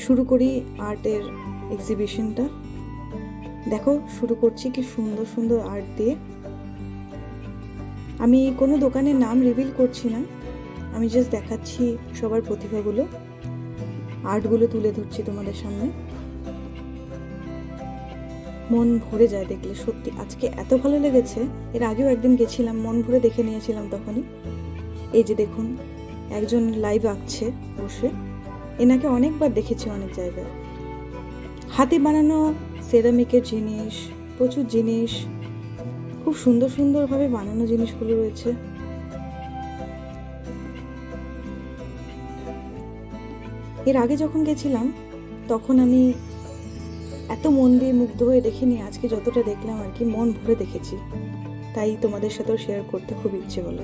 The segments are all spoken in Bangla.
শুরু করি আর্টের এক্সিবিশনটা। দেখো শুরু করছি কি সুন্দর সুন্দর আর্ট দিয়ে। আমি কোনো দোকানের নাম রিভিল করছি না, আমি জাস্ট দেখাচ্ছি সবার প্রতিভাগুলো, আর্টগুলো তুলে ধরছি তোমাদের সামনে। মন ভরে যায় দেখলে, সত্যি আজকে এত ভালো লেগেছে। এর আগেও একদিন গেছিলাম, মন ভরে দেখে নিয়েছিলাম তখনই। এই যে দেখুন, একজন লাইভ আঁকছে বসে, এনাকে অনেকবার দেখেছি অনেক জায়গায়। হাতে বানানো সেরামিকের জিনিস, প্রচুর জিনিস, খুব সুন্দর সুন্দরভাবে বানানো জিনিসগুলো রয়েছে। এর আগে যখন গেছিলাম তখন আমি এত মন দিয়ে মুগ্ধ হয়ে দেখিনি, আজকে যতটা দেখলাম আর কি মন ভরে দেখেছি, তাই তোমাদের সাথেও শেয়ার করতে খুব ইচ্ছে হলো।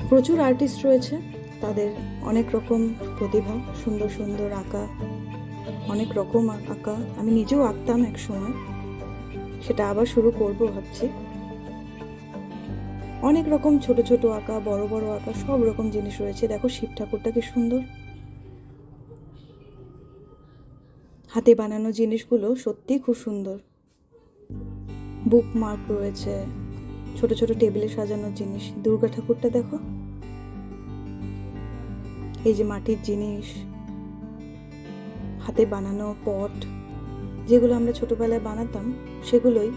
প্রচুর আর্টিস্ট রয়েছে, তাদের অনেক রকম প্রতিভা, সুন্দর সুন্দর আঁকা, অনেক রকম আঁকা। আমি নিজেও আঁকতাম এক সময়, সেটা আবার শুরু করব ভাবছি। অনেক রকম ছোট ছোট আঁকা, বড় বড় আঁকা, সব রকম জিনিস রয়েছে। দেখো শিব ঠাকুরটা কি সুন্দর। হাতে বানানো জিনিসগুলো সত্যিই খুব সুন্দর। বুক মার্ক রয়েছে, ছোট ছোট টেবিলে সাজানোর জিনিস। দুর্গা ঠাকুরটা দেখো, এই যে মাটির জিনিস, হাতে বানানো পট, যেগুলো আমরা ছোটবেলায় বানাতাম সেগুলোই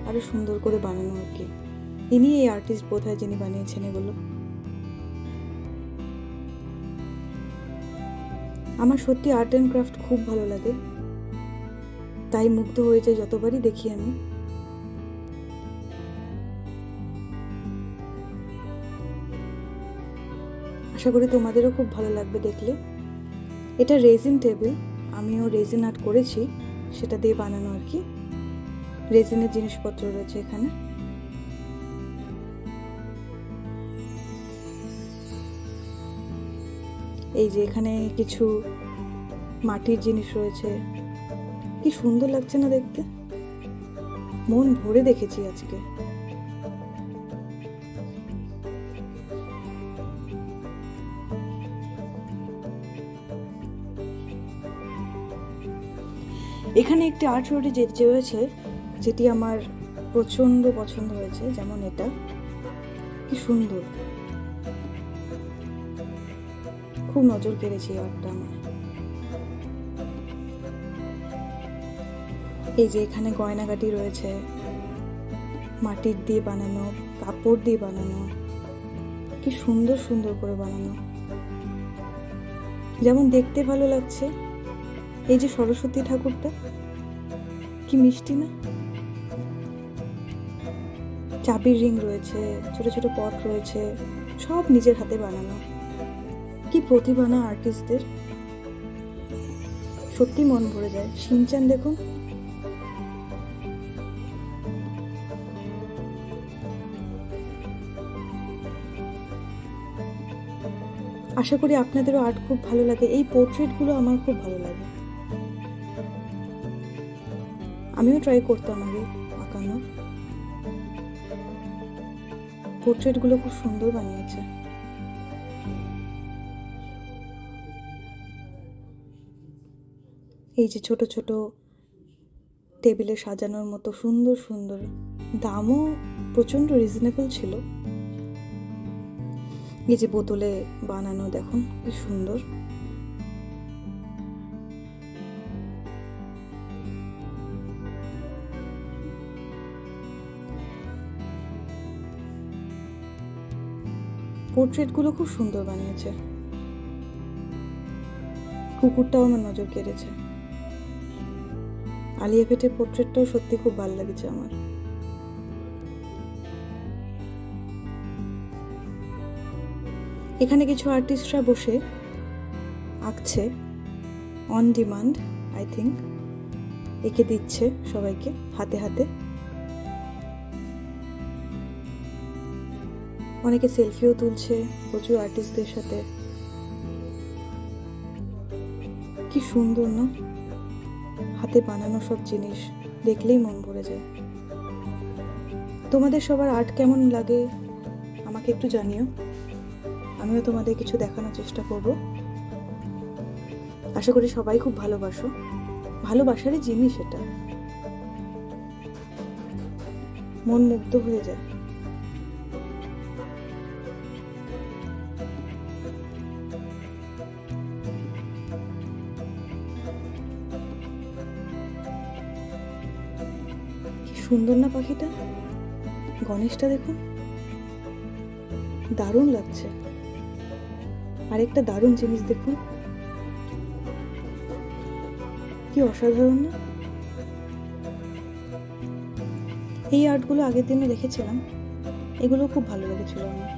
আরো সুন্দর করে বানানো আর কি। ইনি এই আর্টিস্ট বোধহয় যিনি বানিয়েছেন এগুলো। আমার সত্যি আর্ট অ্যান্ড ক্রাফট খুব ভালো লাগে, তাই মুগ্ধ হয়ে যাই যতবারই দেখি আমি। আশা করি তোমাদেরও খুব ভালো লাগবে দেখলে। এটা রেজিন টেবিল, আমিও রেজিন আর্ট করেছি, সেটা দিয়ে বানানো আর কি। রেজিনের জিনিসপত্র রয়েছে এখানে। এই যে এখানে কিছু মাটির জিনিস রয়েছে, কি সুন্দর লাগছে না দেখতে, মন ভরে দেখেছি আজকে। এখানে একটি আর্ট রোডে যে রয়েছে, যেটি আমার প্রচন্ড পছন্দ হয়েছে, যেমন এটা কি সুন্দর, খুব নজর কেড়েছে আর্টটা আমার। এই যে এখানে গয়নাগাটি রয়েছে, মাটির দিয়ে বানানো, কাপড় দিয়ে বানানো, কি সুন্দর সুন্দর করে বানানো, যেমন দেখতে ভালো লাগছে। এই যে সরস্বতী ঠাকুরটা কি মিষ্টি না, চাবির রিং রয়েছে, ছোট ছোট পট রয়েছে, সব নিজের হাতে বানানো। কি প্রতিভা না আর্টিস্টদের, সত্যি মন ভরে যায়। শিনচান দেখুন, আশা করি আপনাদেরও আর্ট খুব ভালো লাগে। এই পোর্ট্রেটগুলো আমার খুব ভালো লাগে, আমিও ট্রাই করতাম আগে আঁকানো। পোর্ট্রেটগুলো খুব সুন্দর বানিয়েছে। এই যে ছোট ছোট টেবিলে সাজানোর মতো সুন্দর সুন্দর, দামও প্রচন্ড রিজনেবল ছিল। এই যে বোতলে বানানো, দেখুন কি সুন্দর। পোর্ট্রেটগুলো খুব সুন্দর বানিয়েছে। কুকুরটাও আমার নজর কেড়েছে। আলিয়া ভেটের পোর্ট্রেটটাও সত্যি খুব ভালো লেগেছে আমার। এখানে কিছু আর্টিস্টরা বসে আঁকছে অন ডিমান্ড, আই থিঙ্ক এঁকে দিচ্ছে সবাইকে হাতে হাতে। অনেকে সেলফিও তুলছে প্রচুর আর্টিস্টদের সাথে। কি সুন্দর না, হাতে বানানো সব জিনিস দেখলেই মন ভরে যায়। তোমাদের সবার আর্ট কেমন লাগে আমাকে একটু জানিও, আমিও তোমাদের কিছু দেখানোর চেষ্টা করব। আশা করি সবাই খুব ভালোবাসো, ভালোবাসারই জিনিস এটা, মন মুগ্ধ হয়ে যায়। কি সুন্দর না পাখিটা, গণেশটা দেখুন, দারুণ লাগছে। আরেকটা দারুণ জিনিস দেখুন, কি অসাধারণ না? এই আর্টগুলো আগের দিনে দেখেছিলাম, এগুলো খুব ভালো লেগেছিল আমার।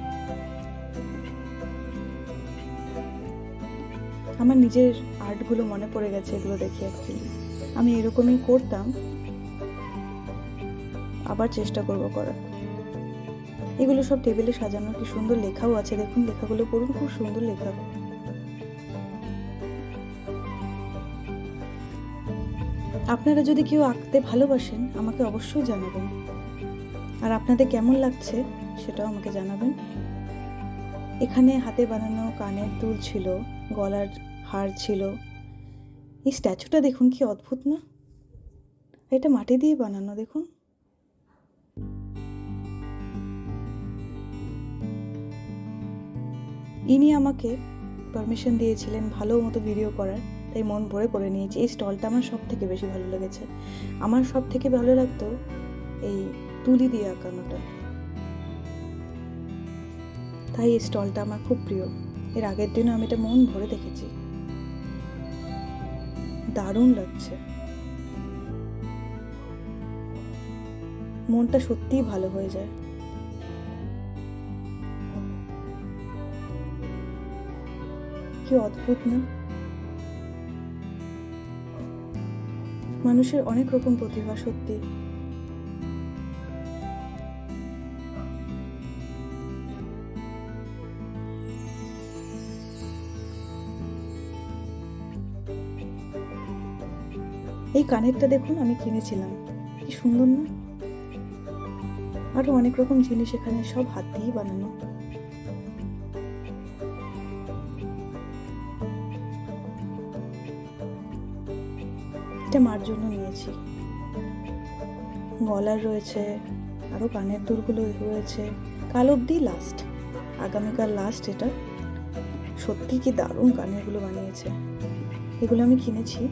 আমার নিজের আর্টগুলো মনে পড়ে গেছে এগুলো দেখে। অ্যাকচুয়ালি আমি এরকমই করতাম, আবার চেষ্টা করব করার। এগুলো সব টেবিলে সাজানো, কি সুন্দর লেখাও আছে দেখুন, লেখাগুলো পড়ুন, খুব সুন্দর লেখা। আপনারা যদি কেউ আঁকতে ভালোবাসেন আমাকে অবশ্যই জানাবেন, আর আপনাদের কেমন লাগছে সেটাও আমাকে জানাবেন। এখানে হাতে বানানো কানের দুল ছিল, গলার হার ছিল। এই স্ট্যাচুটা দেখুন, কি অদ্ভুত না? এটা মাটি দিয়ে বানানো দেখুন। ইনি আমাকে পারমিশন দিয়েছিলেন ভালো মতো ভিডিও করার, তাই মন ভরে করে নিয়েছি। এই স্টলটা আমার সব থেকে বেশি ভালো লেগেছে। আমার সব থেকে ভালো লাগতো এই তুলি দিয়ে আঁকানোটা, তাই এই স্টলটা আমার খুব প্রিয়। এর আগের দিনও আমি এটা মন ভরে দেখেছি, দারুণ লাগছে। মনটা সত্যিই ভালো হয়ে যায়। কি অদ্ভুত না? মানুষের অনেক রকম প্রতিভা সত্যি। এই কানেরটা দেখুন, আমি কিনেছিলাম, কি সুন্দর না? আরো অনেক রকম জিনিস এখানে, সব হাত দিয়েই বানানো। এটা মার জন্য নিয়েছি। গলার রয়েছে, আরো কানের দুলগুলো রয়েছে। কাল অব্দি লাস্ট, আগামীকাল লাস্ট এটা। সত্যি কি দারুণ কানেরগুলো বানিয়েছে। এগুলো আমি কিনেছি।